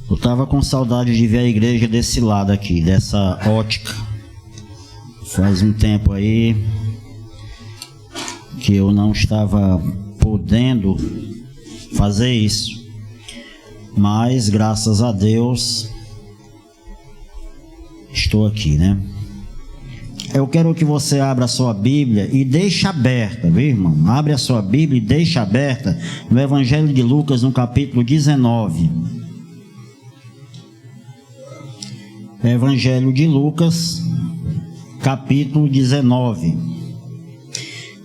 Eu estava com saudade de ver a igreja desse lado aqui, dessa ótica. Faz um tempo aí que eu não estava podendo fazer isso, mas graças a Deus estou aqui, né? Eu quero que você abra a sua Bíblia e deixe aberta, viu, irmão? Abre a sua Bíblia e deixe aberta no Evangelho de Lucas, no capítulo 19. Evangelho de Lucas, capítulo 19.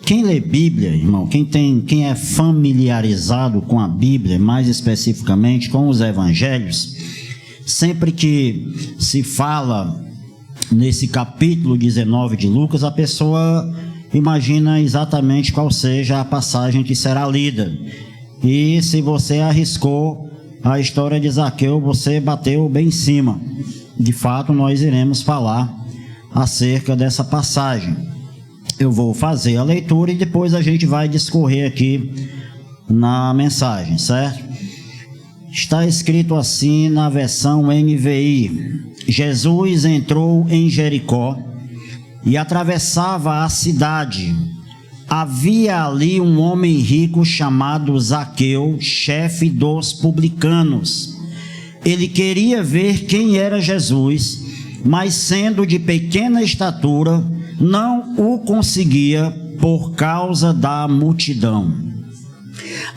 Quem lê Bíblia, irmão, quem é familiarizado com a Bíblia, mais especificamente com os Evangelhos, sempre que se fala nesse capítulo 19 de Lucas, a pessoa imagina exatamente qual seja a passagem que será lida. E se você arriscou a história de Zaqueu, você bateu bem em cima. De fato, nós iremos falar acerca dessa passagem. Eu vou fazer a leitura e depois a gente vai discorrer aqui na mensagem, certo? Está escrito assim na versão NVI: Jesus entrou em Jericó e atravessava a cidade. Havia ali um homem rico chamado Zaqueu, chefe dos publicanos. Ele queria ver quem era Jesus, mas sendo de pequena estatura, não o conseguia por causa da multidão.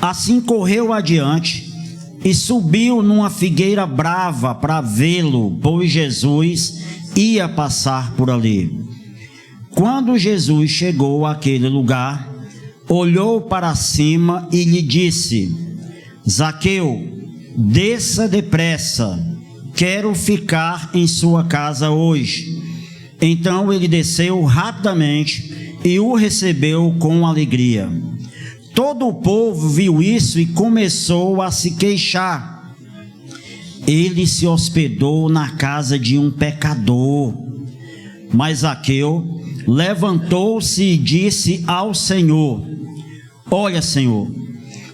Assim correu adiante e subiu numa figueira brava para vê-lo, pois Jesus ia passar por ali. Quando Jesus chegou àquele lugar, olhou para cima e lhe disse: Zaqueu, desça depressa, quero ficar em sua casa hoje. Então ele desceu rapidamente e o recebeu com alegria. Todo o povo viu isso e começou a se queixar. Ele se hospedou na casa de um pecador. Mas Zaqueu levantou-se e disse ao Senhor: Olha, Senhor,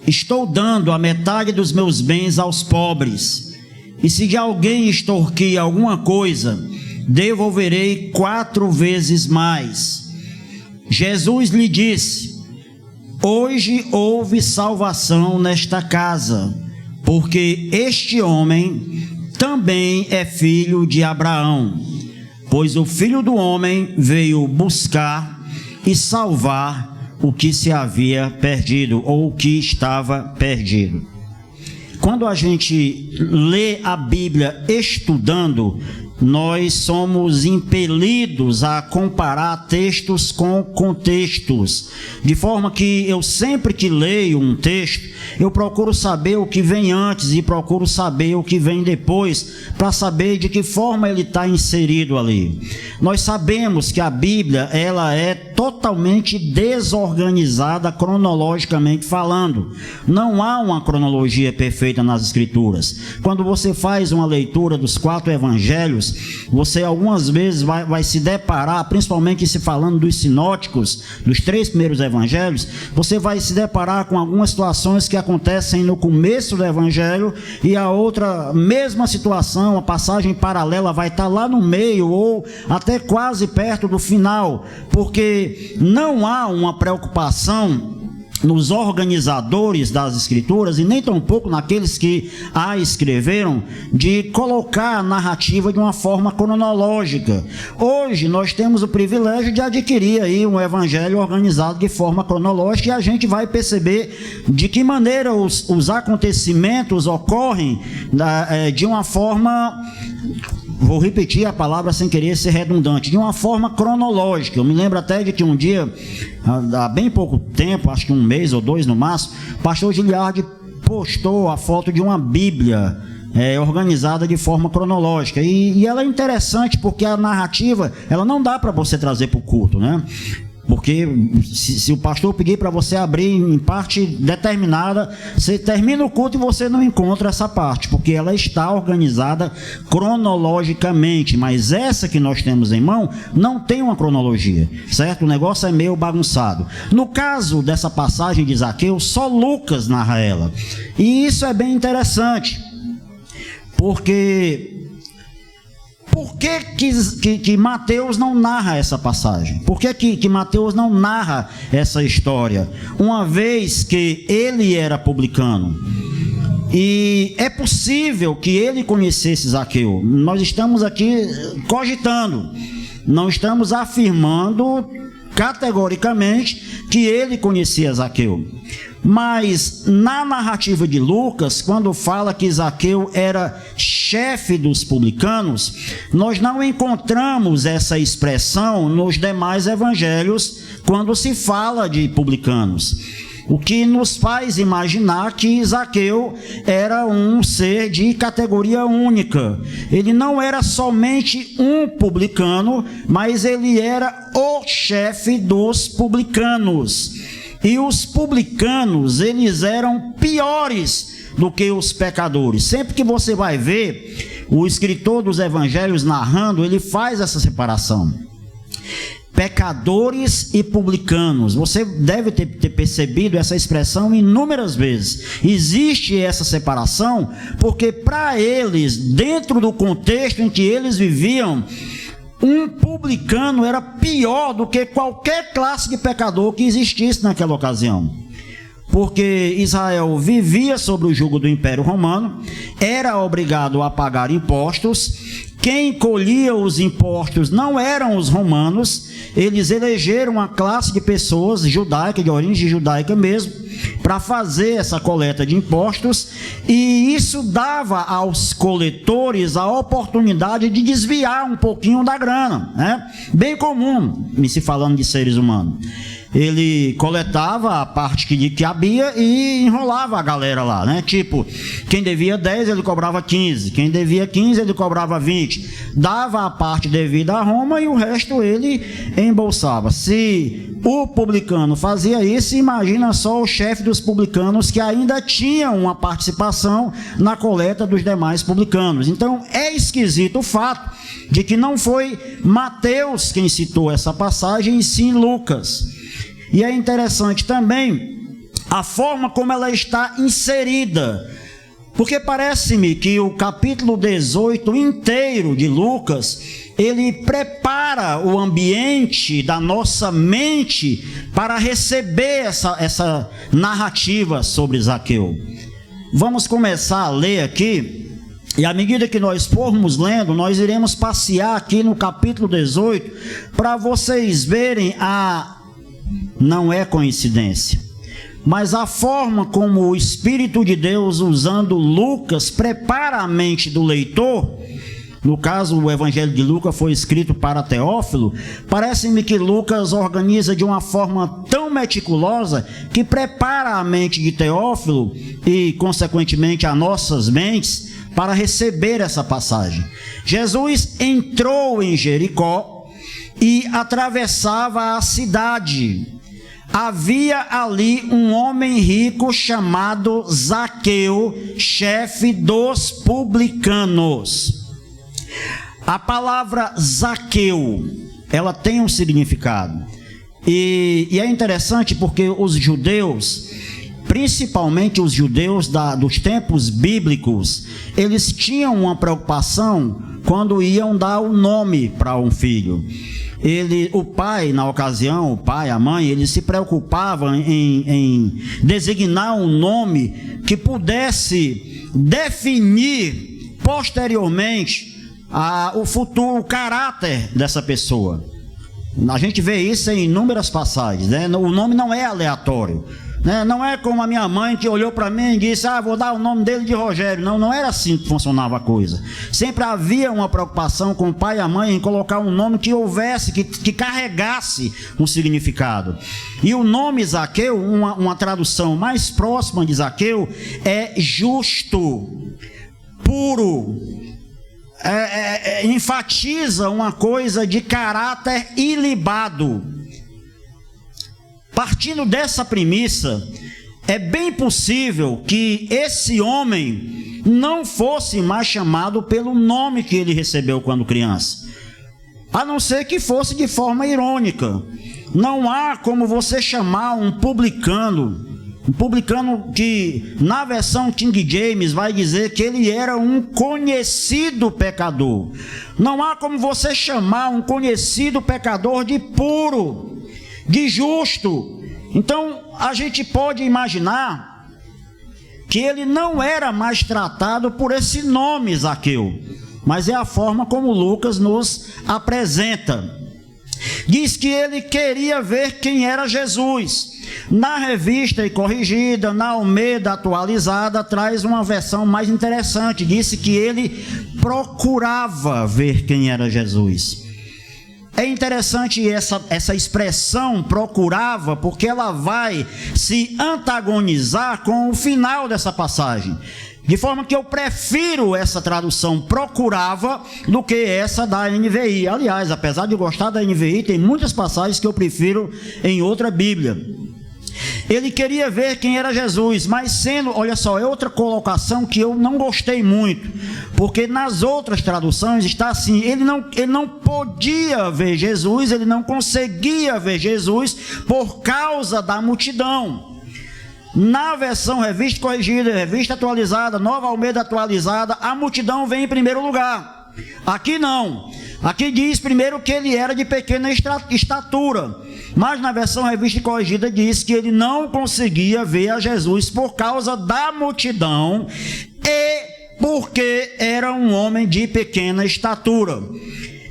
estou dando a metade dos meus bens aos pobres, e se de alguém extorquir alguma coisa, devolverei 4 vezes mais. Jesus lhe disse: Hoje houve salvação nesta casa, porque este homem também é filho de Abraão, pois o Filho do Homem veio buscar e salvar o que se havia perdido, ou o que estava perdido. Quando a gente lê a Bíblia estudando, nós somos impelidos a comparar textos com contextos, de forma que eu sempre que leio um texto, eu procuro saber o que vem antes e procuro saber o que vem depois, para saber de que forma ele está inserido ali. Nós sabemos que a Bíblia, ela é totalmente desorganizada cronologicamente falando. Não há uma cronologia perfeita nas Escrituras. Quando você faz uma leitura dos 4 evangelhos, você algumas vezes vai se deparar, principalmente se falando dos sinóticos, dos 3 primeiros evangelhos, você vai se deparar com algumas situações que acontecem no começo do evangelho e a outra mesma situação, a passagem paralela vai estar lá no meio ou até quase perto do final, porque não há uma preocupação nos organizadores das Escrituras, e nem tampouco naqueles que a escreveram, de colocar a narrativa de uma forma cronológica. Hoje nós temos o privilégio de adquirir aí um evangelho organizado de forma cronológica, e a gente vai perceber de que maneira os acontecimentos ocorrem de uma forma... Vou repetir a palavra sem querer ser redundante, de uma forma cronológica. Eu me lembro até de que um dia, há bem pouco tempo, acho que 1 mês ou 2 no máximo, o pastor Giliardi postou a foto de uma Bíblia organizada de forma cronológica. E ela é interessante porque a narrativa, ela não dá para você trazer para o culto, né? Porque se o pastor pedir para você abrir em parte determinada, você termina o culto e você não encontra essa parte, porque ela está organizada cronologicamente, mas essa que nós temos em mão não tem uma cronologia, certo? O negócio é meio bagunçado. No caso dessa passagem de Zaqueu, só Lucas narra ela, e isso é bem interessante, Porque por que Mateus não narra essa passagem? Por que Mateus não narra essa história? Uma vez que ele era publicano, e é possível que ele conhecesse Zaqueu. Nós estamos aqui cogitando, não estamos afirmando categoricamente que ele conhecia Zaqueu. Mas na narrativa de Lucas, quando fala que Zaqueu era chefe dos publicanos, nós não encontramos essa expressão nos demais evangelhos quando se fala de publicanos. O que nos faz imaginar que Zaqueu era um ser de categoria única. Ele não era somente um publicano, mas ele era o chefe dos publicanos. E os publicanos, eles eram piores do que os pecadores. Sempre que você vai ver o escritor dos evangelhos narrando, ele faz essa separação. Pecadores e publicanos. Você deve ter percebido essa expressão inúmeras vezes. Existe essa separação porque para eles, dentro do contexto em que eles viviam, um publicano era pior do que qualquer classe de pecador que existisse naquela ocasião. Porque Israel vivia sob o jugo do Império Romano, era obrigado a pagar impostos. Quem colhia os impostos não eram os romanos, eles elegeram uma classe de pessoas judaicas, de origem judaica mesmo, para fazer essa coleta de impostos, e isso dava aos coletores a oportunidade de desviar um pouquinho da grana, né? Bem comum, se falando de seres humanos. Ele coletava a parte que lhe cabia e enrolava a galera lá, né? Tipo, quem devia 10, ele cobrava 15. Quem devia 15, ele cobrava 20. Dava a parte devida a Roma e o resto ele embolsava. Se o publicano fazia isso, imagina só o chefe dos publicanos, que ainda tinha uma participação na coleta dos demais publicanos. Então, é esquisito o fato de que não foi Mateus quem citou essa passagem, e sim Lucas. E é interessante também a forma como ela está inserida, porque parece-me que o capítulo 18 inteiro de Lucas, ele prepara o ambiente da nossa mente para receber essa narrativa sobre Zaqueu. Vamos começar a ler aqui, e à medida que nós formos lendo, nós iremos passear aqui no capítulo 18, para vocês verem não é coincidência, mas a forma como o Espírito de Deus, usando Lucas, prepara a mente do leitor. No caso, o Evangelho de Lucas foi escrito para Teófilo. Parece-me que Lucas organiza de uma forma tão meticulosa que prepara a mente de Teófilo e, consequentemente, as nossas mentes para receber essa passagem. Jesus entrou em Jericó e atravessava a cidade. Havia ali um homem rico chamado Zaqueu, chefe dos publicanos. A palavra Zaqueu, ela tem um significado. E é interessante porque os judeus, principalmente os judeus dos tempos bíblicos, eles tinham uma preocupação quando iam dar o nome para um filho. O pai, na ocasião, o pai, a mãe, eles se preocupavam em designar um nome que pudesse definir posteriormente o futuro, o caráter dessa pessoa. A gente vê isso em inúmeras passagens, né? O nome não é aleatório, né? Não é como a minha mãe que olhou para mim e disse: vou dar o nome dele de Rogério. Não era assim que funcionava a coisa. Sempre havia uma preocupação com o pai e a mãe em colocar um nome que houvesse, que carregasse um significado. E o nome Zaqueu, uma tradução mais próxima de Zaqueu, é justo, puro, enfatiza uma coisa de caráter ilibado. Partindo dessa premissa, é bem possível que esse homem não fosse mais chamado pelo nome que ele recebeu quando criança, a não ser que fosse de forma irônica. Não há como você chamar um publicano Um publicano que, na versão King James, vai dizer que ele era um conhecido pecador. Não há como você chamar um conhecido pecador de puro, de justo. Então, a gente pode imaginar que ele não era mais tratado por esse nome Zaqueu, mas é a forma como Lucas nos apresenta. Diz que ele queria ver quem era Jesus. Na Revista e Corrigida, na Almeida Atualizada, traz uma versão mais interessante. Disse que ele procurava ver quem era Jesus. É interessante essa expressão procurava, porque ela vai se antagonizar com o final dessa passagem. De forma que eu prefiro essa tradução procurava do que essa da NVI. Aliás, apesar de gostar da NVI, tem muitas passagens que eu prefiro em outra Bíblia. Ele queria ver quem era Jesus, mas sendo, olha só, é outra colocação que eu não gostei muito, porque nas outras traduções está assim, ele não podia ver Jesus, ele não conseguia ver Jesus por causa da multidão. Na versão Revista Corrigida, Revista Atualizada, Nova Almeida Atualizada, a multidão vem em primeiro lugar. Aqui não. Aqui diz primeiro que ele era de pequena estatura. Mas na versão Revista Corrigida diz que ele não conseguia ver a Jesus por causa da multidão e porque era um homem de pequena estatura.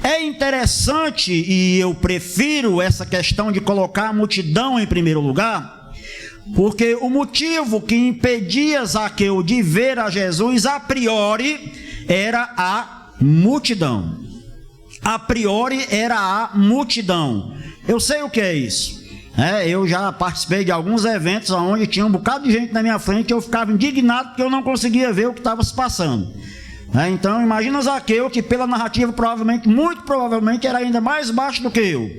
É interessante, e eu prefiro essa questão de colocar a multidão em primeiro lugar, porque o motivo que impedia Zaqueu de ver a Jesus a priori era a multidão. A priori era a multidão. Eu sei o que é isso. Eu já participei de alguns eventos onde tinha um bocado de gente na minha frente e eu ficava indignado porque eu não conseguia ver o que estava se passando. Então imagina Zaqueu, que pela narrativa provavelmente, muito provavelmente era ainda mais baixo do que eu.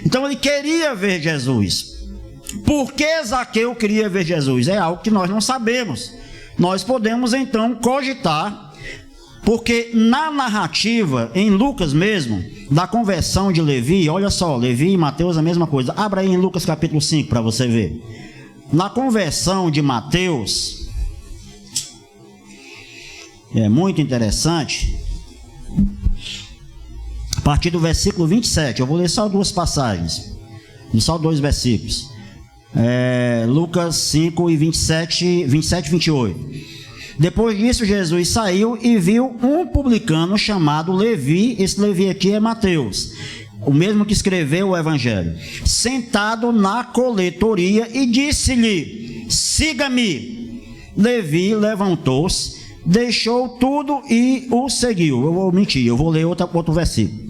Então ele queria ver Jesus. Por que Zaqueu queria ver Jesus? É algo que nós não sabemos. Nós podemos então cogitar, porque na narrativa, em Lucas mesmo, da conversão de Levi, olha só, Levi e Mateus a mesma coisa. Abra aí em Lucas capítulo 5 para você ver. Na conversão de Mateus, é muito interessante, a partir do versículo 27, eu vou ler só duas passagens, só dois versículos. Lucas 5 e 27 e 28. Depois disso, Jesus saiu e viu um publicano chamado Levi. Esse Levi aqui é Mateus, o mesmo que escreveu o Evangelho, sentado na coletoria e disse-lhe: siga-me. Levi levantou-se, deixou tudo e o seguiu. Eu vou mentir, eu vou ler outro versículo.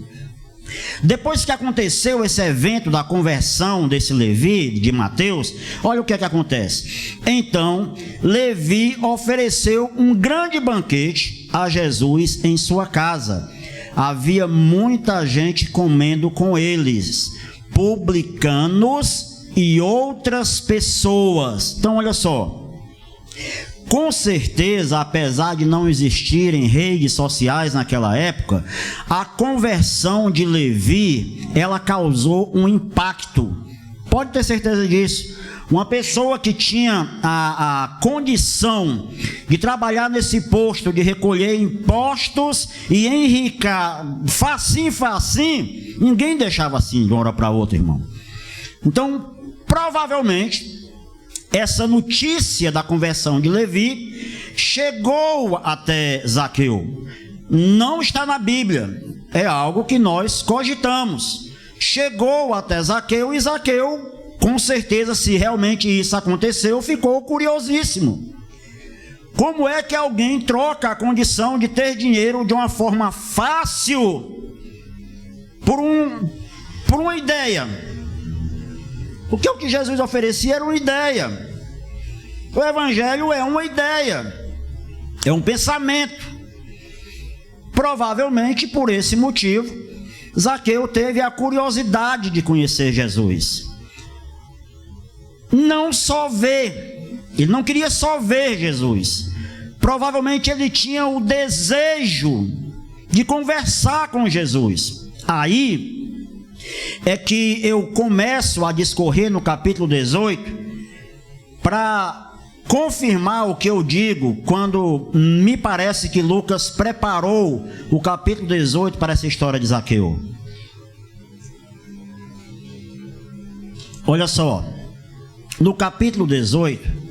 Depois que aconteceu esse evento da conversão desse Levi, de Mateus, olha o que é que acontece. Então, Levi ofereceu um grande banquete a Jesus em sua casa. Havia muita gente comendo com eles, publicanos e outras pessoas. Então, olha só. Com certeza, apesar de não existirem redes sociais naquela época, a conversão de Levi, ela causou um impacto. Pode ter certeza disso. Uma pessoa que tinha a condição de trabalhar nesse posto, de recolher impostos e enricar facinho, ninguém deixava assim de uma hora para outra, irmão. Então, provavelmente, essa notícia da conversão de Levi chegou até Zaqueu. Não está na Bíblia, é algo que nós cogitamos. Chegou até Zaqueu e Zaqueu, com certeza, se realmente isso aconteceu, ficou curiosíssimo. Como é que alguém troca a condição de ter dinheiro de uma forma fácil por uma ideia? Porque o que Jesus oferecia era uma ideia. O Evangelho é uma ideia, é um pensamento. Provavelmente por esse motivo, Zaqueu teve a curiosidade de conhecer Jesus. Não só ver, ele não queria só ver Jesus. Provavelmente ele tinha o desejo de conversar com Jesus. Aí é que eu começo a discorrer no capítulo 18 para confirmar o que eu digo, quando me parece que Lucas preparou o capítulo 18 para essa história de Zaqueu. Olha só, no capítulo 18,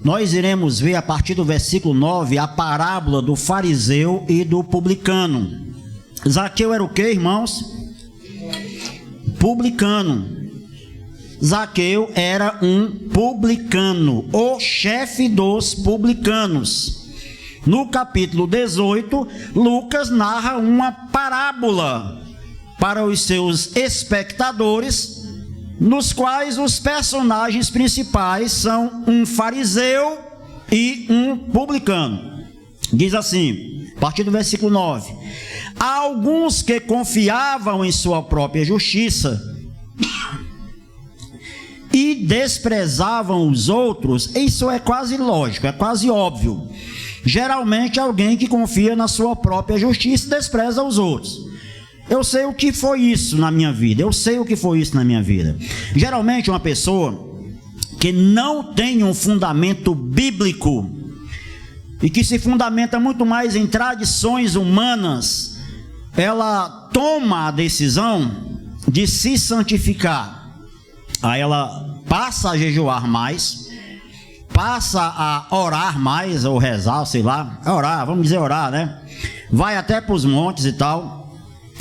nós iremos ver a partir do versículo 9 a parábola do fariseu e do publicano. Zaqueu era o que, irmãos? Publicano. Zaqueu era um publicano, o chefe dos publicanos. No capítulo 18, Lucas narra uma parábola para os seus espectadores, nos quais os personagens principais são um fariseu e um publicano. Diz assim, a partir do versículo 9: há alguns que confiavam em sua própria justiça e desprezavam os outros. Isso é quase lógico, é quase óbvio. Geralmente alguém que confia na sua própria justiça e despreza os outros. Eu sei o que foi isso na minha vida. Geralmente uma pessoa que não tem um fundamento bíblico e que se fundamenta muito mais em tradições humanas, ela toma a decisão de se santificar. Aí ela passa a jejuar mais, passa a orar mais, ou rezar, sei lá, orar, vamos dizer orar, né? Vai até para os montes e tal.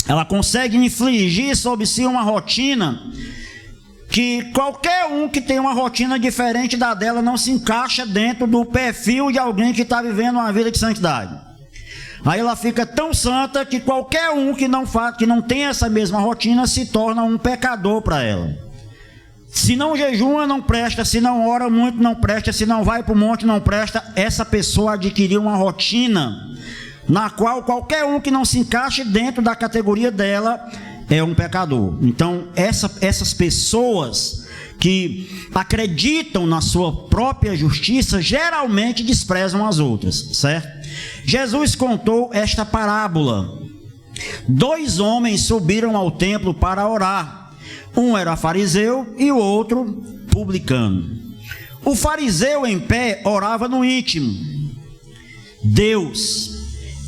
Ela consegue infligir sobre si uma rotina que qualquer um que tem uma rotina diferente da dela não se encaixa dentro do perfil de alguém que está vivendo uma vida de santidade. Aí ela fica tão santa que qualquer um que não tem essa mesma rotina se torna um pecador para ela. Se não jejua, não presta. Se não ora muito, não presta. Se não vai para o monte, não presta. Essa pessoa adquiriu uma rotina na qual qualquer um que não se encaixe dentro da categoria dela é um pecador. Então, essas pessoas que acreditam na sua própria justiça geralmente desprezam as outras, certo? Jesus contou esta parábola. 2 homens subiram ao templo para orar. Um era fariseu e o outro publicano. O fariseu em pé orava no íntimo: Deus,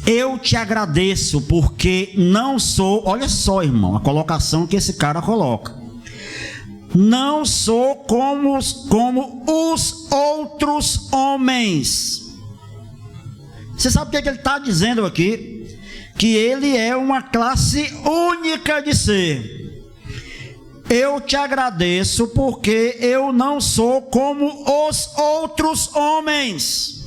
eu te agradeço porque não sou, olha só, irmão, a colocação que esse cara coloca, não sou como os outros homens. Você sabe o que ele está dizendo aqui? Que ele é uma classe única de ser. Eu te agradeço porque eu não sou como os outros homens.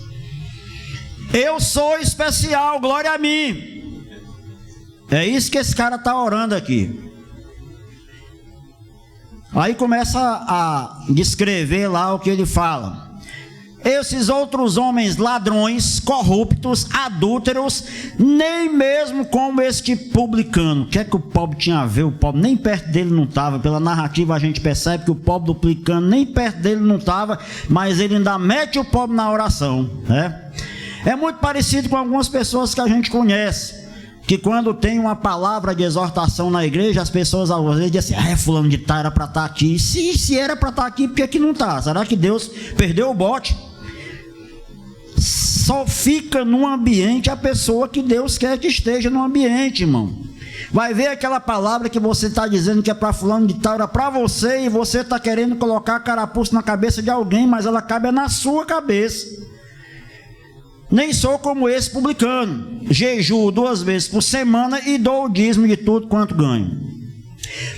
Eu sou especial, glória a mim. É isso que esse cara está orando aqui. Aí começa a descrever lá o que ele fala. Esses outros homens ladrões, corruptos, adúlteros, nem mesmo como este publicano. O que é que o pobre tinha a ver? O pobre nem perto dele não estava. Pela narrativa a gente percebe que o pobre do publicano nem perto dele não estava, mas ele ainda mete o pobre na oração, né? É muito parecido com algumas pessoas que a gente conhece, que quando tem uma palavra de exortação na igreja, as pessoas às vezes dizem assim: fulano de tal era para estar aqui. Se era para estar aqui, por que não está? Será que Deus perdeu o bote? Só fica no ambiente a pessoa que Deus quer que esteja no ambiente, irmão. Vai ver aquela palavra que você está dizendo que é para fulano de tal, era para você, e você está querendo colocar carapuço na cabeça de alguém, mas ela cabe na sua cabeça. Nem sou como esse publicano, jejuo 2 vezes por semana e dou o dízimo de tudo quanto ganho.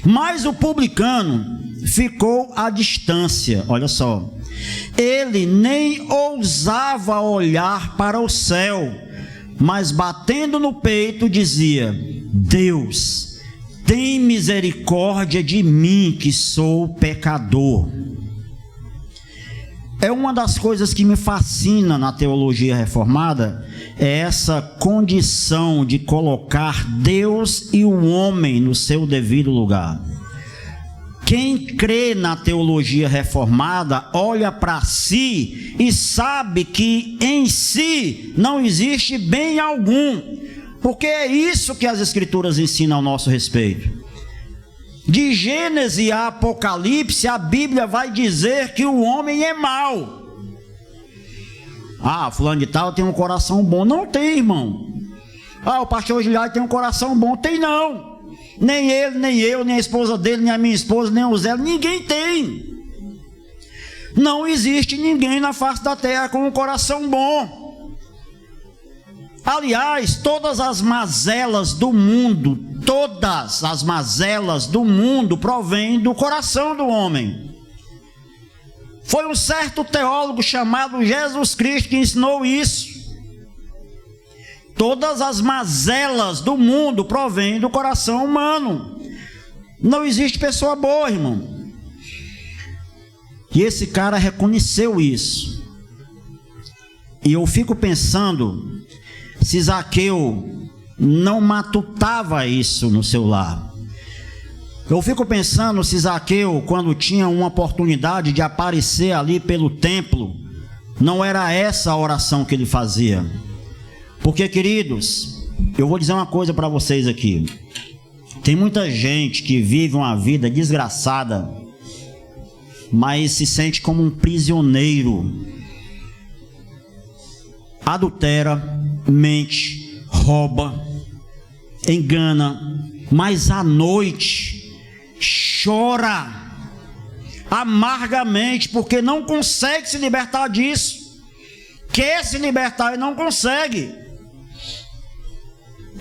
Mas o publicano ficou à distância, olha só. Ele nem ousava olhar para o céu, mas batendo no peito dizia: Deus, tem misericórdia de mim que sou pecador. É uma das coisas que me fascina na teologia reformada, é essa condição de colocar Deus e o homem no seu devido lugar. Quem crê na teologia reformada olha para si e sabe que em si não existe bem algum, porque é isso que as Escrituras ensinam ao nosso respeito. De Gênesis a Apocalipse, a Bíblia vai dizer que o homem é mau. Ah, fulano de tal tem um coração bom. Não tem, irmão. Ah, o pastor Gilhard tem um coração bom. Tem não. Nem ele, nem eu, nem a esposa dele, nem a minha esposa, nem o Zé. Ninguém tem. Não existe ninguém na face da terra com um coração bom. Aliás, todas as mazelas do mundo, provêm do coração do homem. Foi um certo teólogo chamado Jesus Cristo que ensinou isso. Todas as mazelas do mundo provêm do coração humano. Não existe pessoa boa, irmão. E esse cara reconheceu isso. E eu fico pensando se Zaqueu não matutava isso no seu lar. Eu fico pensando se Zaqueu, quando tinha uma oportunidade de aparecer ali pelo templo, não era essa a oração que ele fazia. Porque, queridos, eu vou dizer uma coisa para vocês aqui. Tem muita gente que vive uma vida desgraçada, mas se sente como um prisioneiro. Adultera, mente, rouba, engana, mas à noite chora amargamente porque não consegue se libertar disso. Quer se libertar e não consegue.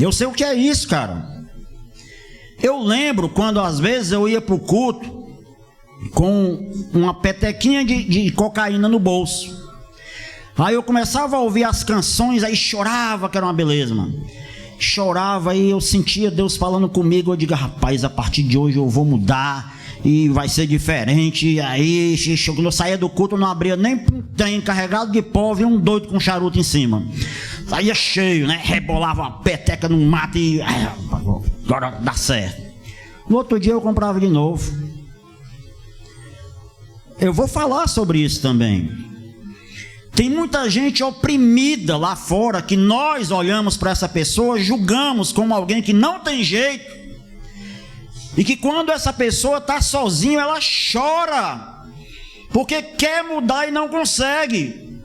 Eu sei o que é isso, cara. Eu lembro quando às vezes eu ia para o culto com uma petequinha de cocaína no bolso. Aí eu começava a ouvir as canções, aí chorava, que era uma beleza, mano. Chorava e eu sentia Deus falando comigo. Eu digo, rapaz, a partir de hoje eu vou mudar e vai ser diferente. E aí, quando eu saía do culto, eu não abria nem um trem carregado de pó, e um doido com charuto em cima. Saía cheio, né? Rebolava uma peteca no mato e agora dá certo. No outro dia eu comprava de novo. Eu vou falar sobre isso também. Tem muita gente oprimida lá fora que nós olhamos para essa pessoa, julgamos como alguém que não tem jeito. E que quando essa pessoa está sozinha, ela chora. Porque quer mudar e não consegue.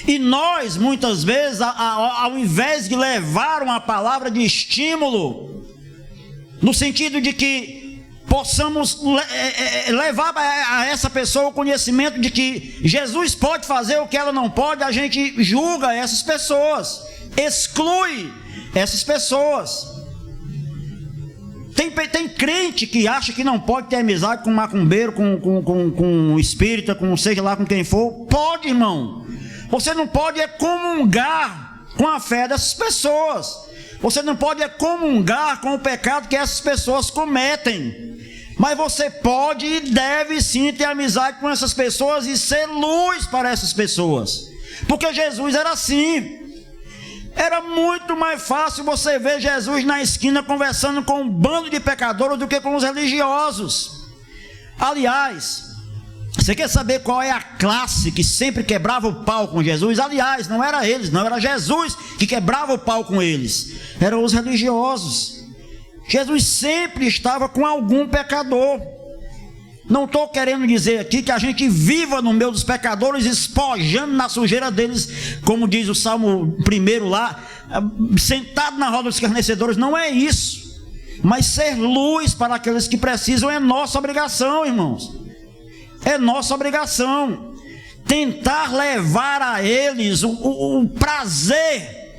E nós, muitas vezes, ao invés de levar uma palavra de estímulo, no sentido de que possamos levar a essa pessoa o conhecimento de que Jesus pode fazer o que ela não pode, a gente julga essas pessoas, exclui essas pessoas. Tem crente que acha que não pode ter amizade com macumbeiro, com espírita, com seja lá com quem for. Pode, irmão. Você não pode comungar com a fé dessas pessoas. Você não pode comungar com o pecado que essas pessoas cometem. Mas você pode e deve sim ter amizade com essas pessoas e ser luz para essas pessoas. Porque Jesus era assim. Era muito mais fácil você ver Jesus na esquina conversando com um bando de pecadores do que com os religiosos. Aliás, você quer saber qual é a classe que sempre quebrava o pau com Jesus? Aliás, não era eles, não, era Jesus que quebrava o pau com eles. Eram os religiosos. Jesus sempre estava com algum pecador. Não estou querendo dizer aqui que a gente viva no meio dos pecadores, espojando na sujeira deles, como diz o Salmo 1 lá, sentado na roda dos escarnecedores. Não é isso. Mas ser luz para aqueles que precisam é nossa obrigação, irmãos. É nossa obrigação. Tentar levar a eles o prazer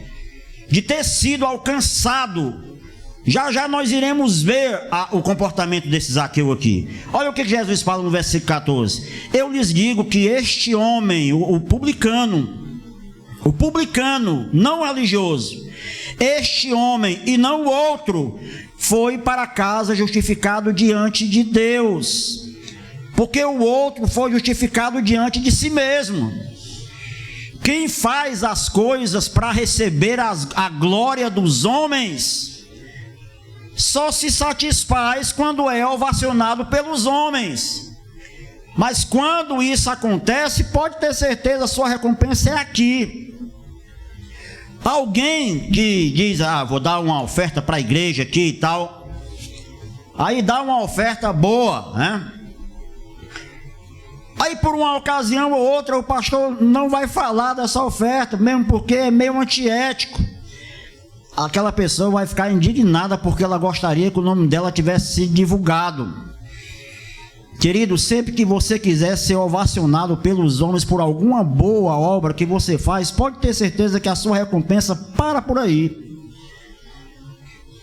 de ter sido alcançado. Já nós iremos ver o comportamento desse Zaqueu aqui. Olha o que Jesus fala no versículo 14. Eu lhes digo que este homem, o publicano, não religioso, este homem e não o outro, foi para casa justificado diante de Deus, porque o outro foi justificado diante de si mesmo. Quem faz as coisas para receber a glória dos homens só se satisfaz quando é ovacionado pelos homens. Mas quando isso acontece, pode ter certeza, a sua recompensa é aqui. Alguém que diz, vou dar uma oferta para a igreja aqui e tal, aí dá uma oferta boa, né? Aí por uma ocasião ou outra o pastor não vai falar dessa oferta, mesmo porque é meio antiético. Aquela pessoa vai ficar indignada porque ela gostaria que o nome dela tivesse sido divulgado. Querido, sempre que você quiser ser ovacionado pelos homens por alguma boa obra que você faz, pode ter certeza que a sua recompensa para por aí.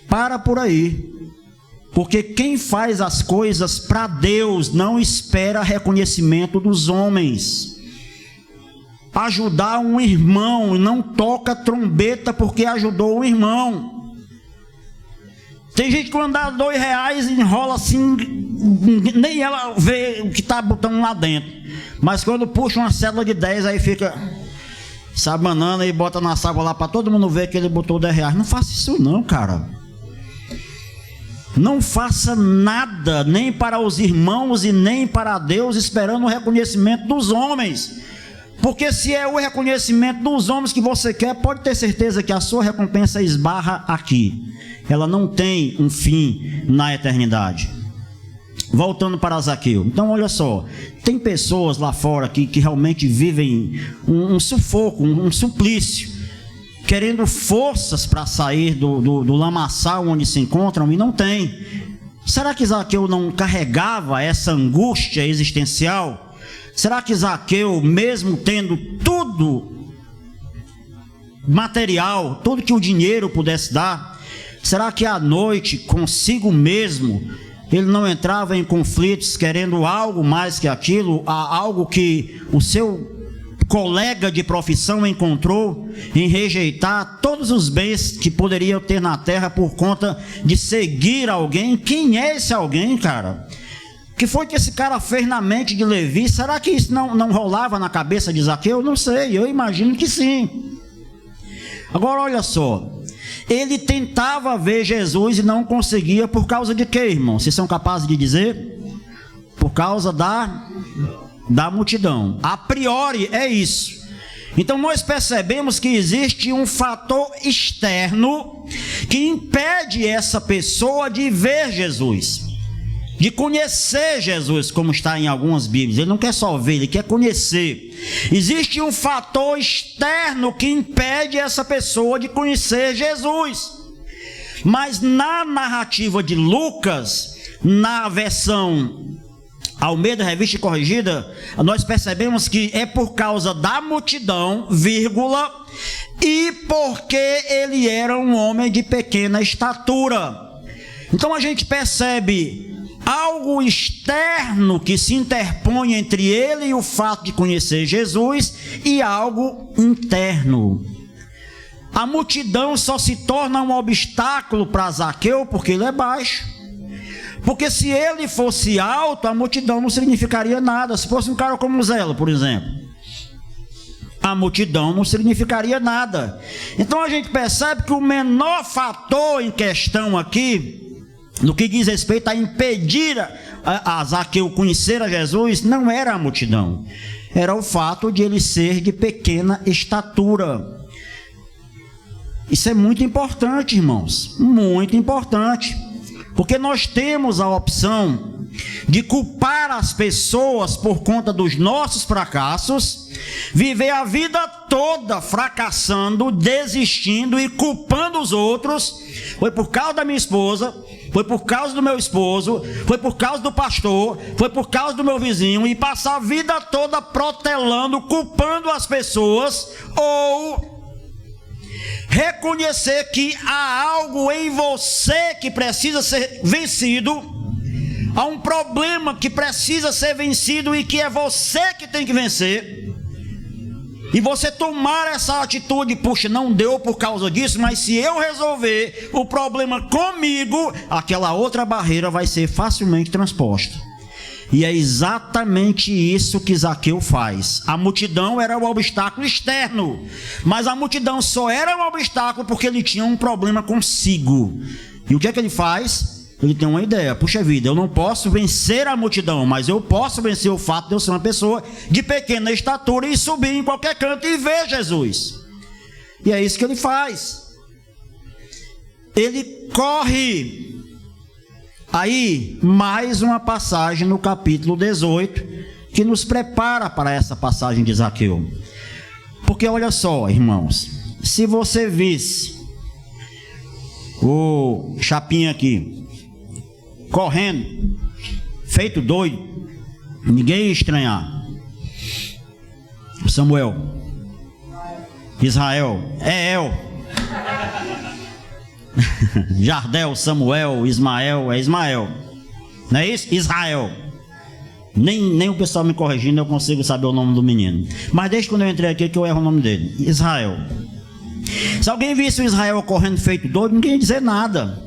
Para por aí. Porque quem faz as coisas para Deus não espera reconhecimento dos homens. Ajudar um irmão, não toca trombeta porque ajudou um irmão. Tem gente que quando dá R$2 enrola assim, nem ela vê o que está botando lá dentro. Mas quando puxa uma cédula de 10, aí fica sabanando e bota na sábua lá para todo mundo ver que ele botou R$10. Não faça isso não, cara. Não faça nada, nem para os irmãos e nem para Deus, esperando o reconhecimento dos homens. Porque se é o reconhecimento dos homens que você quer, pode ter certeza que a sua recompensa esbarra aqui. Ela não tem um fim na eternidade. Voltando para Zaqueu. Então olha só, tem pessoas lá fora que realmente vivem um sufoco, um suplício, querendo forças para sair do lamaçal onde se encontram e não tem. Será que Zaqueu não carregava essa angústia existencial? Será que Zaqueu, mesmo tendo tudo material, tudo que o dinheiro pudesse dar, será que à noite, consigo mesmo, ele não entrava em conflitos querendo algo mais que aquilo, algo que o seu colega de profissão encontrou em rejeitar todos os bens que poderia ter na terra por conta de seguir alguém? Quem é esse alguém, cara? O que foi que esse cara fez na mente de Levi? Será que isso não rolava na cabeça de Zaqueu? Não sei, eu imagino que sim. Agora olha só, ele tentava ver Jesus e não conseguia por causa de quê, irmão? Vocês são capazes de dizer? Por causa da multidão. A priori é isso. Então nós percebemos que existe um fator externo que impede essa pessoa de ver Jesus, de conhecer Jesus, como está em algumas Bíblias. Ele não quer só ver, ele quer conhecer. Existe um fator externo que impede essa pessoa de conhecer Jesus. Mas na narrativa de Lucas, na versão Almeida Revista e Corrigida, nós percebemos que é por causa da multidão, vírgula, e porque ele era um homem de pequena estatura. Então a gente percebe algo externo que se interpõe entre ele e o fato de conhecer Jesus, e algo interno. A multidão só se torna um obstáculo para Zaqueu porque ele é baixo. Porque se ele fosse alto, a multidão não significaria nada. Se fosse um cara como Zelo, por exemplo, a multidão não significaria nada. Então a gente percebe que o menor fator em questão aqui, no que diz respeito a impedir a Zaqueu conhecer a Jesus, não era a multidão, era o fato de ele ser de pequena estatura. Isso é muito importante, irmãos, muito importante, porque nós temos a opção de culpar as pessoas por conta dos nossos fracassos, viver a vida toda fracassando, desistindo e culpando os outros. Foi por causa da minha esposa, foi por causa do meu esposo, foi por causa do pastor, foi por causa do meu vizinho, e passar a vida toda protelando, culpando as pessoas, ou reconhecer que há algo em você que precisa ser vencido, há um problema que precisa ser vencido e que é você que tem que vencer. E você tomar essa atitude, puxa, não deu por causa disso, mas se eu resolver o problema comigo, aquela outra barreira vai ser facilmente transposta. E é exatamente isso que Zaqueu faz. A multidão era o obstáculo externo, mas a multidão só era um obstáculo porque ele tinha um problema consigo. E o que é que ele faz? Ele tem uma ideia: puxa vida, eu não posso vencer a multidão, mas eu posso vencer o fato de eu ser uma pessoa de pequena estatura e subir em qualquer canto e ver Jesus. E é isso que ele faz. Ele corre Aí, mais uma passagem no capítulo 18, que nos prepara para essa passagem de Zaqueu. Porque olha só, irmãos, se você visse o chapinha aqui, correndo, feito doido, ninguém ia estranhar. Samuel, Israel, Jardel, Samuel, Ismael, é Ismael, não é isso? Israel. Nem o pessoal me corrigindo eu consigo saber o nome do menino, mas desde quando eu entrei aqui que eu erro o nome dele. Israel. Se alguém visse o Israel correndo feito doido, ninguém ia dizer nada.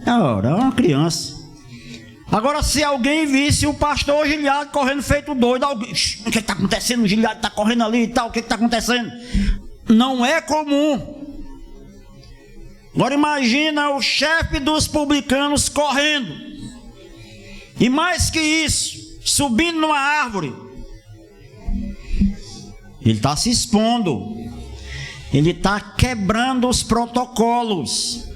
Era uma criança. Agora, se alguém visse o pastor Giliardo correndo feito doido, alguém, o que está acontecendo? O Giliardo está correndo ali e tal, o que está acontecendo? Não é comum. Agora imagina o chefe dos publicanos correndo. E mais que isso, subindo numa árvore. Ele está se expondo. Ele está quebrando os protocolos.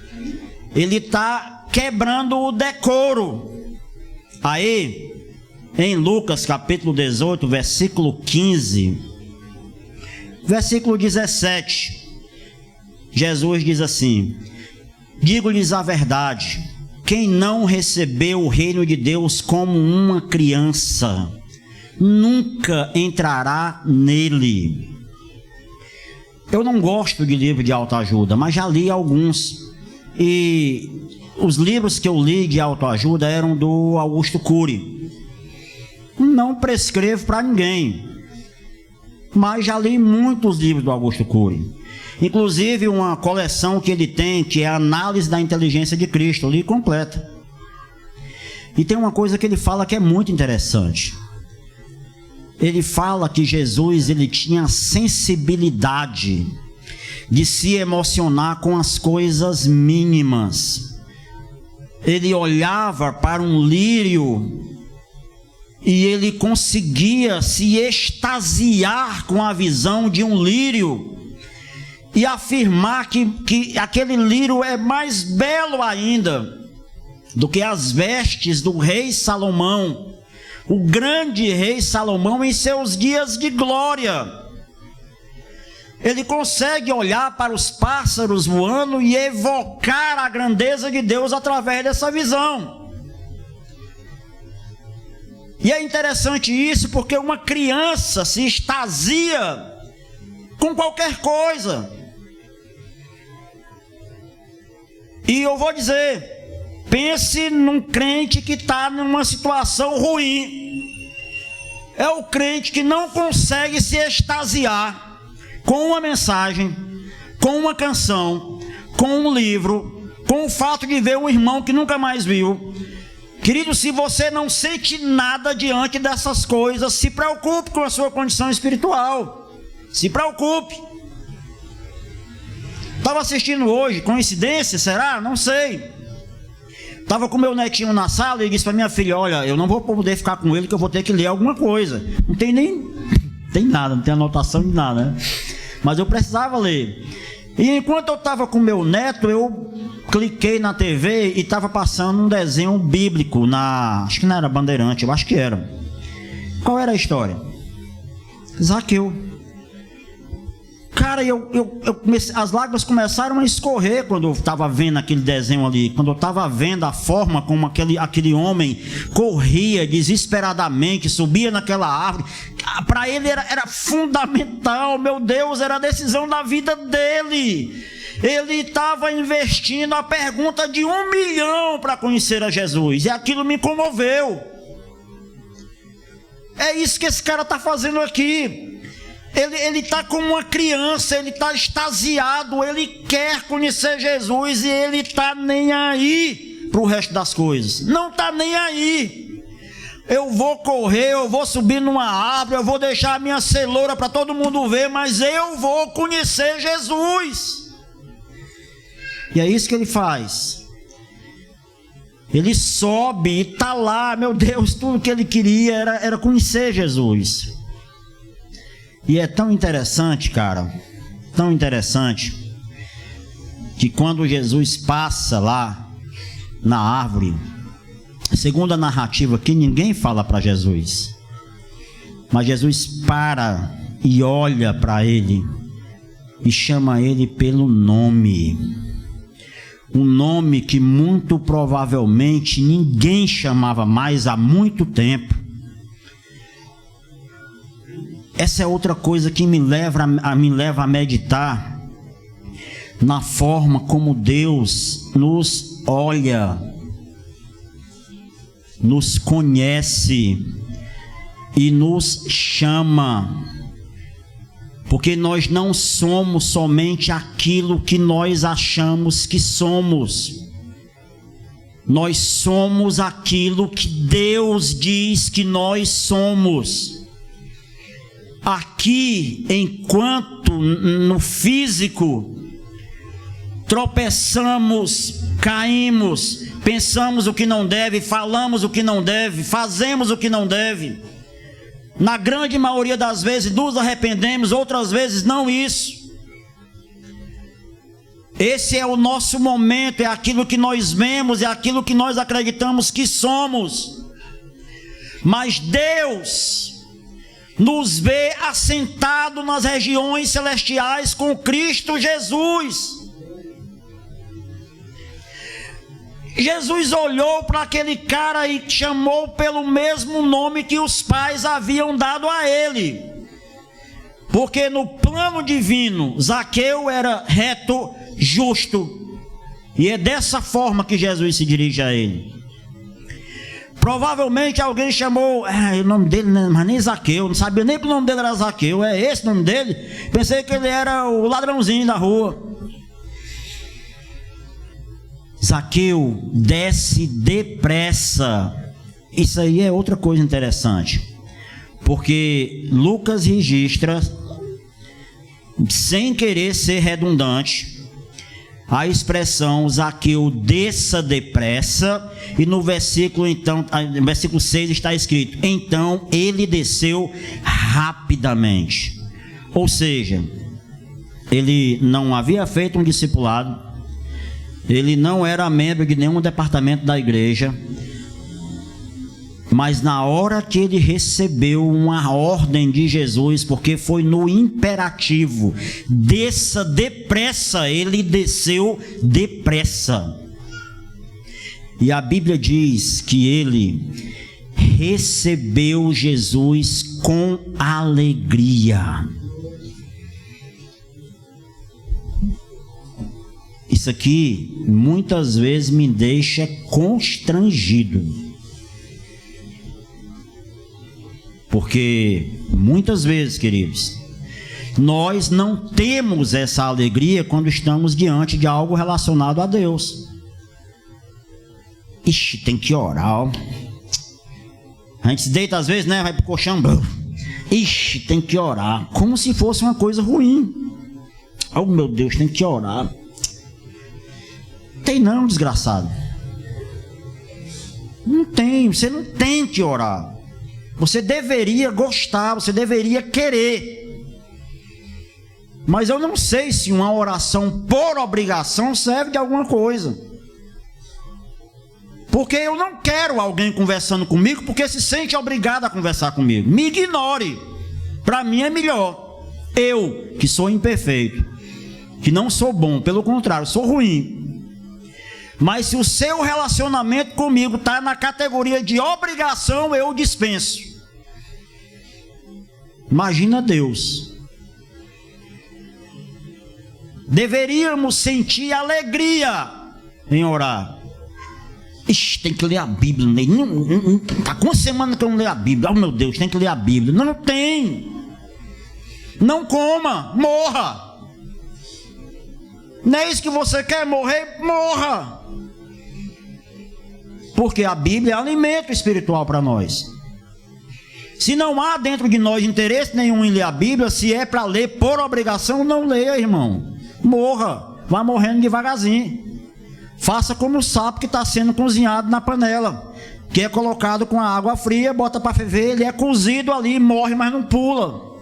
Ele está quebrando o decoro. Aí, em Lucas capítulo 18, versículo 15, versículo 17, Jesus diz assim: digo-lhes a verdade, quem não recebeu o reino de Deus como uma criança, nunca entrará nele. Eu não gosto de livro de autoajuda, mas já li alguns. E os livros que eu li de autoajuda eram do Augusto Cury. Não prescrevo para ninguém, mas já li muitos livros do Augusto Cury. Inclusive uma coleção que ele tem, que é a Análise da Inteligência de Cristo, eu li completa. E tem uma coisa que ele fala que é muito interessante. Ele fala que Jesus, ele tinha sensibilidade de se emocionar com as coisas mínimas. Ele olhava para um lírio e ele conseguia se extasiar com a visão de um lírio e afirmar que aquele lírio é mais belo ainda do que as vestes do rei Salomão, o grande rei Salomão em seus dias de glória. Ele consegue olhar para os pássaros voando e evocar a grandeza de Deus através dessa visão. E é interessante isso porque uma criança se extasia com qualquer coisa. E eu vou dizer, pense num crente que está numa situação ruim. É o crente que não consegue se extasiar com uma mensagem, com uma canção, com um livro, com o fato de ver um irmão que nunca mais viu. Querido, se você não sente nada diante dessas coisas, se preocupe com a sua condição espiritual. Se preocupe. Estava assistindo hoje, coincidência, será? Não sei. Estava com meu netinho na sala e disse para minha filha: olha, eu não vou poder ficar com ele, que eu vou ter que ler alguma coisa. Não tem tem nada, não tem anotação de nada, né? Mas eu precisava ler. E enquanto eu estava com meu neto, eu cliquei na TV e estava passando um desenho bíblico acho que não era Bandeirante, eu acho que era. Qual era a história? Zaqueu. Cara, as lágrimas começaram a escorrer quando eu estava vendo aquele desenho ali, quando eu estava vendo a forma como aquele homem corria desesperadamente, subia naquela árvore. Para ele era fundamental, meu Deus, era a decisão da vida dele. Ele estava investindo a pergunta de 1 milhão para conhecer a Jesus, e aquilo me comoveu. É isso que esse cara está fazendo aqui. Ele está como uma criança, ele está extasiado, ele quer conhecer Jesus e ele está nem aí para o resto das coisas. Não está nem aí. Eu vou correr, eu vou subir numa árvore, eu vou deixar a minha celeura para todo mundo ver, mas eu vou conhecer Jesus. E é isso que ele faz. Ele sobe e está lá, meu Deus, tudo que ele queria era conhecer Jesus. E é tão interessante, cara, tão interessante, que quando Jesus passa lá na árvore, segundo a narrativa aqui, ninguém fala para Jesus. Mas Jesus para e olha para ele e chama ele pelo nome. Um nome que muito provavelmente ninguém chamava mais há muito tempo. Essa é outra coisa que me leva a meditar na forma como Deus nos olha, nos conhece e nos chama. Porque nós não somos somente aquilo que nós achamos que somos. Nós somos aquilo que Deus diz que nós somos. Aqui, enquanto no físico, tropeçamos, caímos, pensamos o que não deve, falamos o que não deve, fazemos o que não deve. Na grande maioria das vezes nos arrependemos, outras vezes não isso. Esse é o nosso momento, é aquilo que nós vemos, é aquilo que nós acreditamos que somos. Mas Deus nos vê assentado nas regiões celestiais com Cristo Jesus. Jesus olhou para aquele cara e chamou pelo mesmo nome que os pais haviam dado a ele. Porque no plano divino, Zaqueu era reto, justo. E é dessa forma que Jesus se dirige a ele. Provavelmente alguém chamou, o nome dele, mas nem Zaqueu, não sabia nem que o nome dele era Zaqueu, é esse o nome dele? Pensei que ele era o ladrãozinho da rua. Zaqueu, desce depressa. Isso aí é outra coisa interessante, porque Lucas registra, sem querer ser redundante, a expressão Zaqueu desça depressa, e no versículo 6 está escrito: então ele desceu rapidamente. Ou seja, ele não havia feito um discipulado, ele não era membro de nenhum departamento da igreja, mas na hora que ele recebeu uma ordem de Jesus, porque foi no imperativo, desça depressa, ele desceu depressa. E a Bíblia diz que ele recebeu Jesus com alegria. Isso aqui muitas vezes me deixa constrangido. Porque muitas vezes, queridos, nós não temos essa alegria quando estamos diante de algo relacionado a Deus. Ixi, tem que orar, ó. A gente se deita às vezes, né? Vai pro colchão. Ixi, tem que orar. Como se fosse uma coisa ruim. Oh, meu Deus, tem que orar. Tem não, desgraçado. Não tem, você não tem que orar. Você deveria gostar, você deveria querer. Mas eu não sei se uma oração por obrigação serve de alguma coisa. Porque eu não quero alguém conversando comigo porque se sente obrigado a conversar comigo. Me ignore. Para mim é melhor. Eu, que sou imperfeito, que não sou bom, pelo contrário, sou ruim. Mas se o seu relacionamento comigo está na categoria de obrigação, eu dispenso. Imagina Deus. Deveríamos sentir alegria em orar. Ixi, tem que ler a Bíblia. Está com uma semana que eu não leio a Bíblia. Oh, meu Deus, tem que ler a Bíblia. Não tem. Não coma, morra. Não é isso que você quer? Morrer? Morra. Porque a Bíblia é alimento espiritual para nós. Se não há dentro de nós interesse nenhum em ler a Bíblia, se é para ler por obrigação, não leia, irmão. Morra. Vá morrendo devagarzinho. Faça como o sapo que está sendo cozinhado na panela, que é colocado com a água fria, bota para ferver, ele é cozido ali, morre, mas não pula.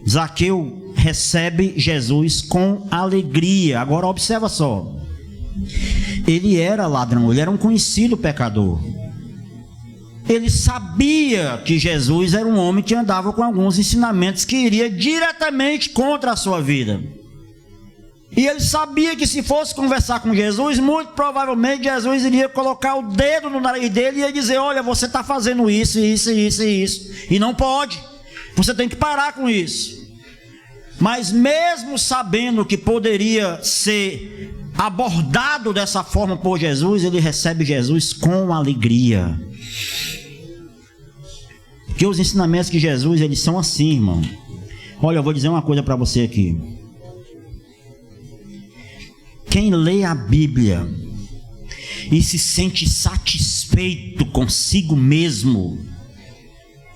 Zaqueu recebe Jesus com alegria. Agora observa só. ele era ladrão, ele era um conhecido pecador. Ele sabia que Jesus era um homem que andava com alguns ensinamentos que iria diretamente contra a sua vida. E ele sabia que se fosse conversar com Jesus, muito provavelmente Jesus iria colocar o dedo no nariz dele e ia dizer: olha, você está fazendo isso, isso, isso e isso, e não pode, você tem que parar com isso. Mas mesmo sabendo que poderia ser abordado dessa forma por Jesus, ele recebe Jesus com alegria. Porque os ensinamentos de Jesus, eles são assim, irmão. Olha, eu vou dizer uma coisa para você aqui. Quem lê a Bíblia e se sente satisfeito consigo mesmo,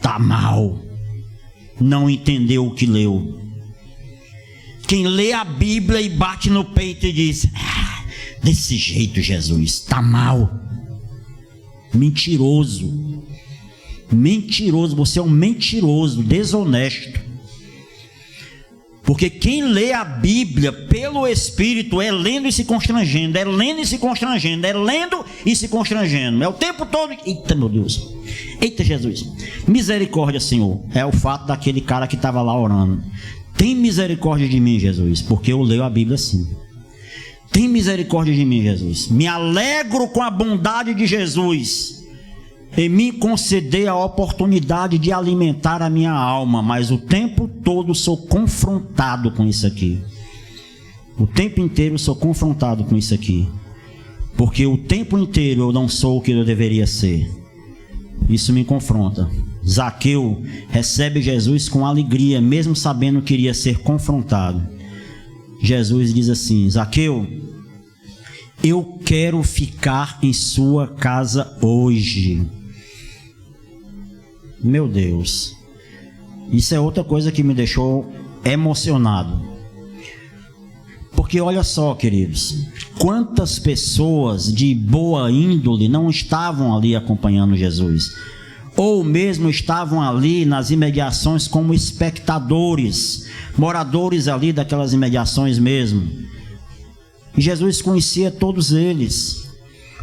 tá mal, não entendeu o que leu. Quem lê a Bíblia e bate no peito e diz: desse jeito, Jesus, tá mal. Mentiroso. Mentiroso, você é um mentiroso, desonesto. Porque quem lê a Bíblia pelo Espírito é lendo e se constrangendo, é lendo e se constrangendo, é lendo e se constrangendo. É o tempo todo. Eita, meu Deus. Eita, Jesus. Misericórdia, Senhor. É o fato daquele cara que estava lá orando. Tem misericórdia de mim, Jesus, porque eu leio a Bíblia assim. Tem misericórdia de mim, Jesus. Me alegro com a bondade de Jesus e me conceder a oportunidade de alimentar a minha alma, mas o tempo todo sou confrontado com isso aqui. O tempo inteiro sou confrontado com isso aqui, porque o tempo inteiro eu não sou o que eu deveria ser. Isso me confronta. Zaqueu recebe Jesus com alegria, mesmo sabendo que iria ser confrontado. Jesus diz assim: Zaqueu, eu quero ficar em sua casa hoje. Meu Deus, isso é outra coisa que me deixou emocionado. Porque olha só, queridos, quantas pessoas de boa índole não estavam ali acompanhando Jesus, ou mesmo estavam ali nas imediações como espectadores, moradores ali daquelas imediações mesmo. E Jesus conhecia todos eles.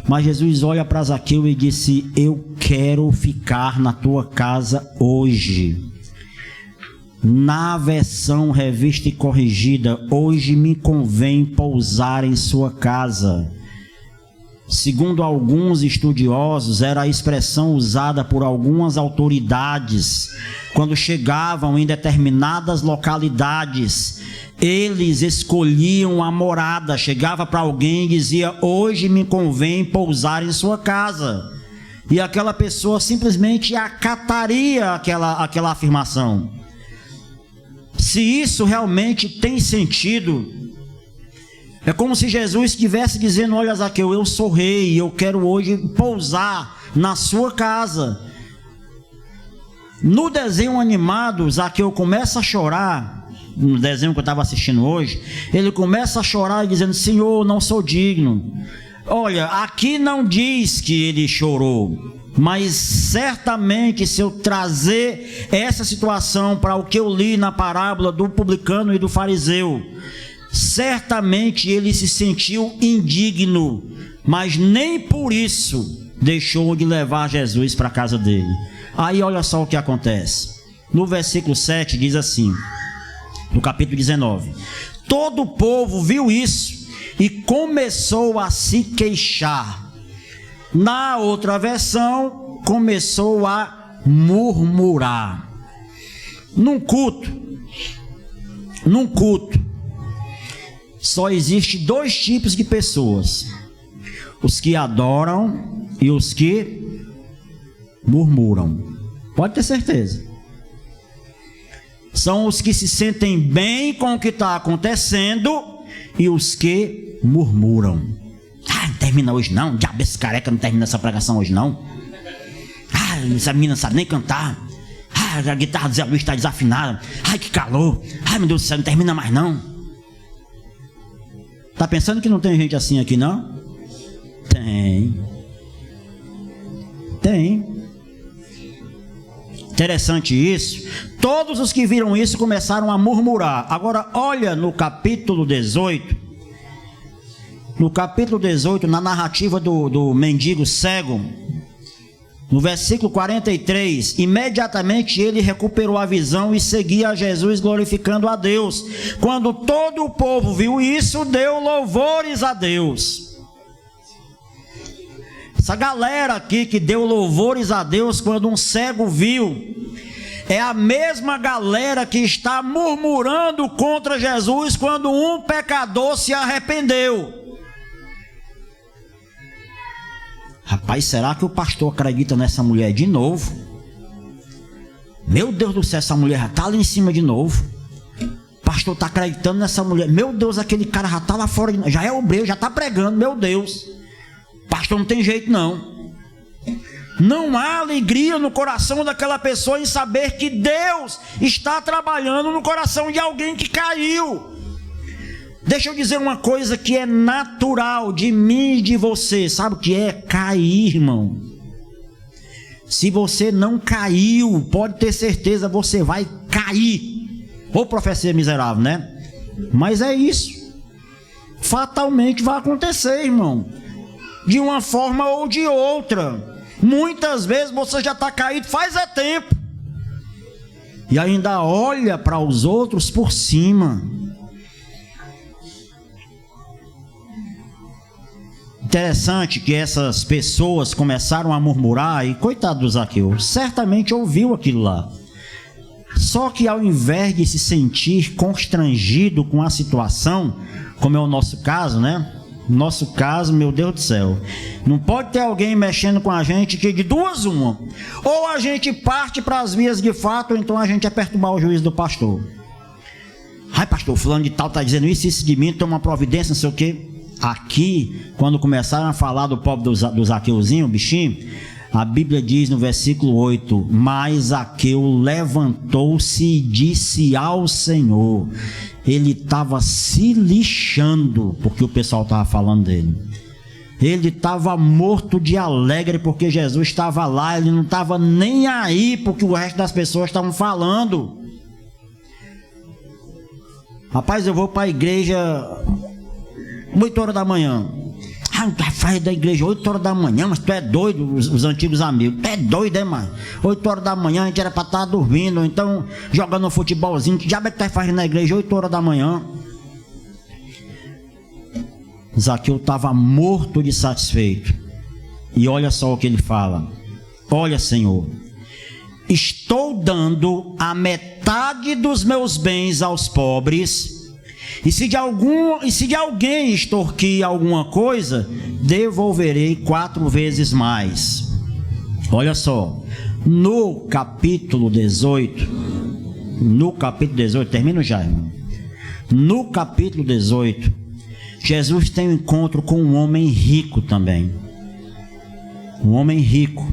Mas Jesus olha para Zaqueu e disse: eu quero ficar na tua casa hoje. Na versão revista e corrigida, hoje me convém pousar em sua casa. Segundo alguns estudiosos, era a expressão usada por algumas autoridades quando chegavam em determinadas localidades. Eles escolhiam a morada, chegava para alguém e dizia: hoje me convém pousar em sua casa. E aquela pessoa simplesmente acataria aquela afirmação. Se isso realmente tem sentido, é como se Jesus estivesse dizendo: olha, Zaqueu, eu sou rei, eu quero hoje pousar na sua casa. No desenho animado, Zaqueu começa a chorar. No desenho que eu estava assistindo hoje, ele começa a chorar dizendo: Senhor, não sou digno. Olha, aqui não diz que ele chorou, mas certamente se eu trazer essa situação para o que eu li na parábola do publicano e do fariseu, certamente ele se sentiu indigno, mas nem por isso deixou de levar Jesus para a casa dele. Aí olha só o que acontece. No versículo 7 diz assim, no capítulo 19: todo o povo viu isso e começou a se queixar. Na outra versão, começou a murmurar. Num culto, só existe dois tipos de pessoas: os que adoram e os que murmuram. Pode ter certeza. São os que se sentem bem com o que está acontecendo e os que murmuram. Ah, não termina hoje não, diabo, esse careca não termina essa pregação hoje não. Ah, essa menina não sabe nem cantar. Ah, a guitarra do Zé Luiz está desafinada. Ai, que calor. Ai, meu Deus do céu, não termina mais não. Tá pensando que não tem gente assim aqui não? Tem. Interessante isso. Todos os que viram isso começaram a murmurar. Agora olha no capítulo 18, no capítulo 18, na narrativa do mendigo cego, no versículo 43, imediatamente ele recuperou a visão e seguia a Jesus glorificando a Deus. Quando todo o povo viu isso, deu louvores a Deus. Essa galera aqui que deu louvores a Deus quando um cego viu, é a mesma galera que está murmurando contra Jesus quando um pecador se arrependeu. Rapaz, será que o pastor acredita nessa mulher de novo? Meu Deus do céu, essa mulher já está lá em cima de novo. O pastor está acreditando nessa mulher. Meu Deus, aquele cara já está lá fora, já é obreiro, já está pregando, meu Deus. Pastor, não tem jeito não. Não há alegria no coração daquela pessoa em saber que Deus está trabalhando no coração de alguém que caiu. Deixa eu dizer uma coisa que é natural de mim e de você. Sabe o que é? Cair, irmão. Se você não caiu, pode ter certeza, você vai cair. Ô profecia miserável, né? Mas é isso. Fatalmente vai acontecer, irmão. De uma forma ou de outra. Muitas vezes você já está caído faz é tempo. E ainda olha para os outros por cima. Interessante que essas pessoas começaram a murmurar, e coitado do Zaqueu, certamente ouviu aquilo lá. Só que ao invés de se sentir constrangido com a situação, como é o nosso caso, né? Nosso caso, meu Deus do céu, não pode ter alguém mexendo com a gente que de duas uma. Ou a gente parte para as vias de fato, ou então a gente é perturbar o juízo do pastor. Ai pastor, fulano de tal está dizendo isso de mim, toma uma providência, não sei o quê. Aqui, quando começaram a falar do pobre do Zaqueuzinho, o bichinho, a Bíblia diz no versículo 8: mas Zaqueu levantou-se e disse ao Senhor. Ele estava se lixando porque o pessoal estava falando dele. Ele estava morto de alegre porque Jesus estava lá. Ele não estava nem aí porque o resto das pessoas estavam falando. Rapaz, eu vou para a igreja 8 horas da manhã. Ah, tu faz da igreja 8 horas da manhã, mas tu é doido, os antigos amigos. Tu é doido, mano? 8 horas da manhã a gente era para estar dormindo, ou então jogando um futebolzinho. Que diabo é que tu faz na igreja 8 horas da manhã? Zaqueu estava morto de satisfeito. E olha só o que ele fala: olha, Senhor, estou dando a metade dos meus bens aos pobres. E se de alguém extorquir alguma coisa, devolverei 4 vezes mais. Olha só, no capítulo 18, termino já, irmão. No capítulo 18, Jesus tem um encontro com um homem rico também. Um homem rico.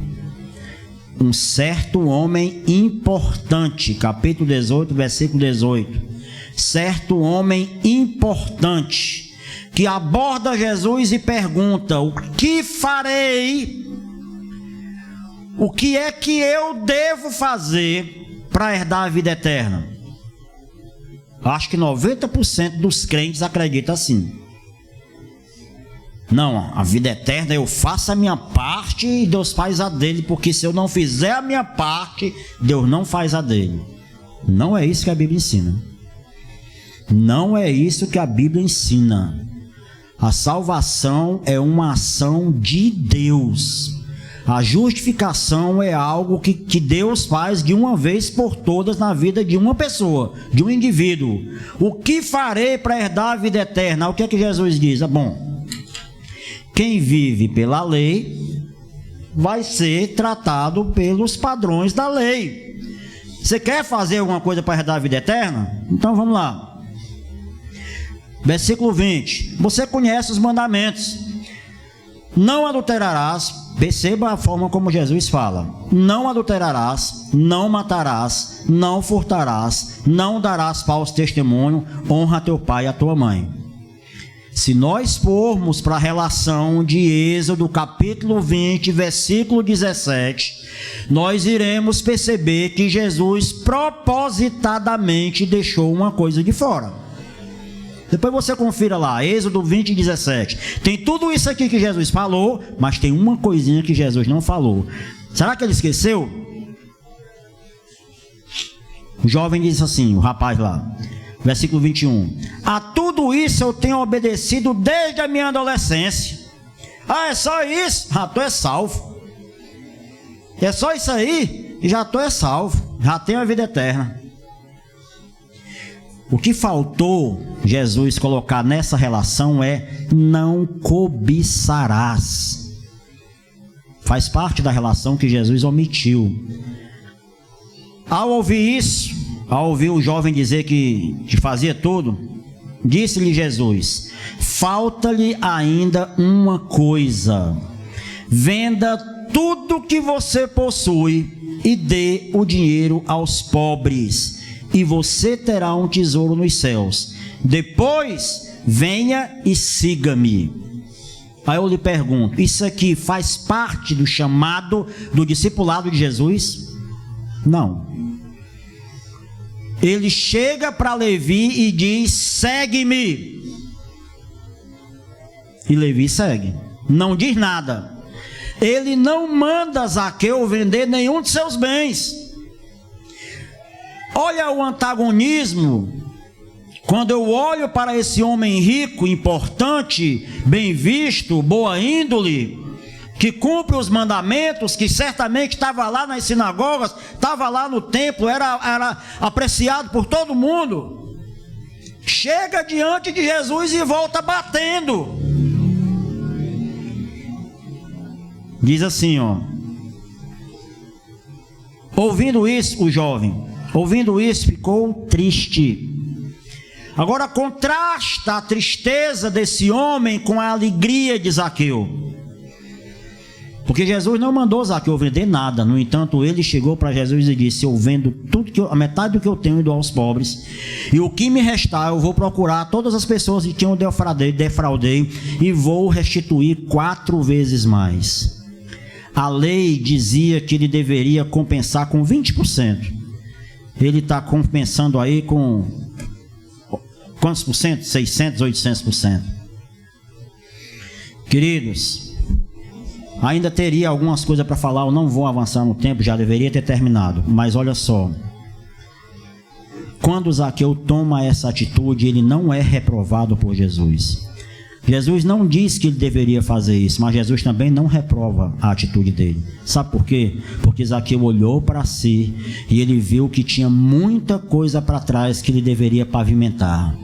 Um certo homem importante. Capítulo 18, versículo 18. Certo homem importante que aborda Jesus e pergunta: o que farei? O que é que eu devo fazer para herdar a vida eterna? Acho que 90% dos crentes acreditam assim. Não, a vida eterna eu faço a minha parte e Deus faz a dele, porque se eu não fizer a minha parte, Deus não faz a dele. Não é isso que a Bíblia ensina. Não é isso que a Bíblia ensina. A salvação é uma ação de Deus. A justificação é algo que Deus faz de uma vez por todas na vida de uma pessoa, de um indivíduo. O que farei para herdar a vida eterna? O que é que Jesus diz? Bom, quem vive pela lei vai ser tratado pelos padrões da lei. Você quer fazer alguma coisa para herdar a vida eterna? Então vamos lá. Versículo 20. Você conhece os mandamentos. Não adulterarás. Perceba a forma como Jesus fala. Não adulterarás, não matarás, não furtarás, não darás falso testemunho, honra teu pai e a tua mãe. Se nós formos para a relação de Êxodo, capítulo 20, versículo 17, nós iremos perceber que Jesus propositadamente deixou uma coisa de fora. Depois você confira lá, Êxodo 20, 17. Tem tudo isso aqui que Jesus falou, mas tem uma coisinha que Jesus não falou. Será que ele esqueceu? O jovem disse assim, o rapaz lá, versículo 21. A tudo isso eu tenho obedecido desde a minha adolescência. Ah, é só isso? Já estou salvo. É só isso aí? E já estou salvo. Já tenho a vida eterna. O que faltou Jesus colocar nessa relação é não cobiçarás. Faz parte da relação que Jesus omitiu. Ao ouvir isso, ao ouvir o jovem dizer que fazia tudo, disse-lhe Jesus: falta-lhe ainda uma coisa. Venda tudo que você possui e dê o dinheiro aos pobres, e você terá um tesouro nos céus. Depois, venha e siga-me. Aí eu lhe pergunto, isso aqui faz parte do chamado do discipulado de Jesus? Não. Ele chega para Levi e diz: segue-me. E Levi segue. Não diz nada. Ele não manda Zaqueu vender nenhum de seus bens. Olha o antagonismo. Quando eu olho para esse homem rico, importante, bem visto, boa índole, que cumpre os mandamentos, que certamente estava lá nas sinagogas, estava lá no templo, era apreciado por todo mundo, chega diante de Jesus e volta batendo. Diz assim, ó. Ouvindo isso, o jovem, ouvindo isso, ficou triste. Agora contrasta a tristeza desse homem com a alegria de Zaqueu. Porque Jesus não mandou Zaqueu vender nada. No entanto, ele chegou para Jesus e disse: eu vendo tudo a metade do que eu tenho e dou aos pobres, e o que me restar eu vou procurar todas as pessoas que tinham defraudei e vou restituir 4 vezes mais. A lei dizia que ele deveria compensar com 20%. Ele está compensando aí com quantos por cento? 600, 800%. Queridos, ainda teria algumas coisas para falar, eu não vou avançar no tempo, já deveria ter terminado. Mas olha só, quando Zaqueu toma essa atitude, ele não é reprovado por Jesus. Jesus não diz que ele deveria fazer isso, mas Jesus também não reprova a atitude dele. Sabe por quê? Porque Zaqueu olhou para si e ele viu que tinha muita coisa para trás que ele deveria pavimentar.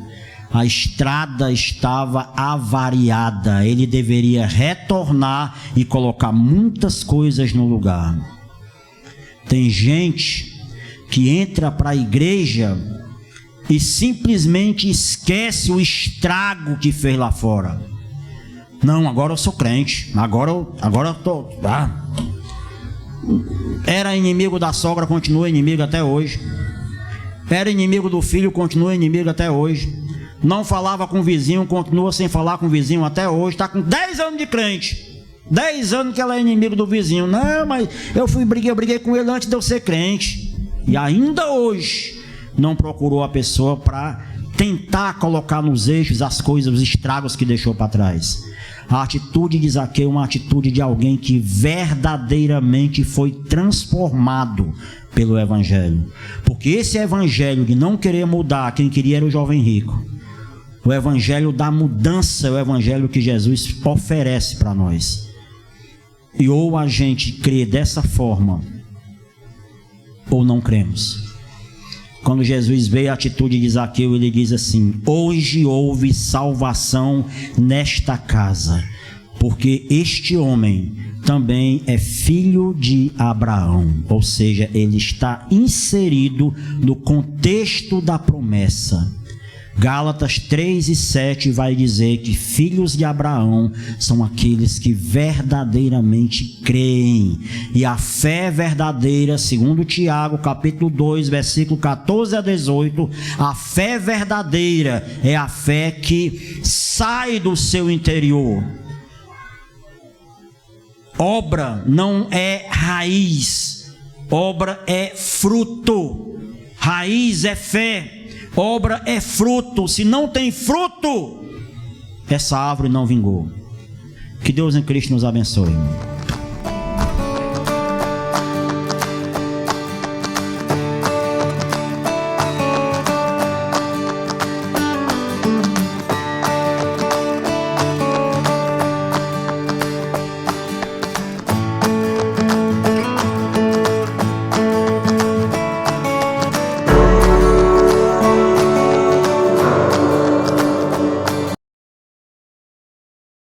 A estrada estava avariada, ele deveria retornar e colocar muitas coisas no lugar. Tem gente que entra para a igreja e simplesmente esquece o estrago que fez lá fora. Não, agora eu sou crente, agora eu estou... Era inimigo da sogra, continua inimigo até hoje. Era inimigo do filho, continua inimigo até hoje. Não falava com o vizinho, continua sem falar com o vizinho até hoje. Está com 10 anos de crente, 10 anos que ela é inimigo do vizinho. Não, mas eu briguei com ele antes de eu ser crente. E ainda hoje não procurou a pessoa para tentar colocar nos eixos as coisas, os estragos que deixou para trás. A atitude de Zaqueu é uma atitude de alguém que verdadeiramente foi transformado pelo Evangelho. Porque esse Evangelho de não querer mudar quem queria era o jovem rico. O Evangelho da mudança é o Evangelho que Jesus oferece para nós. E ou a gente crê dessa forma, ou não cremos. Quando Jesus vê a atitude de Zaqueu, ele diz assim: hoje houve salvação nesta casa, porque este homem também é filho de Abraão. Ou seja, ele está inserido no contexto da promessa. Gálatas 3:7 vai dizer que filhos de Abraão são aqueles que verdadeiramente creem. E a fé verdadeira, segundo Tiago, capítulo 2, versículo 14 a 18, a fé verdadeira é a fé que sai do seu interior. Obra não é raiz, obra é fruto. Raiz é fé. Obra é fruto. Se não tem fruto, essa árvore não vingou. Que Deus em Cristo nos abençoe, irmão.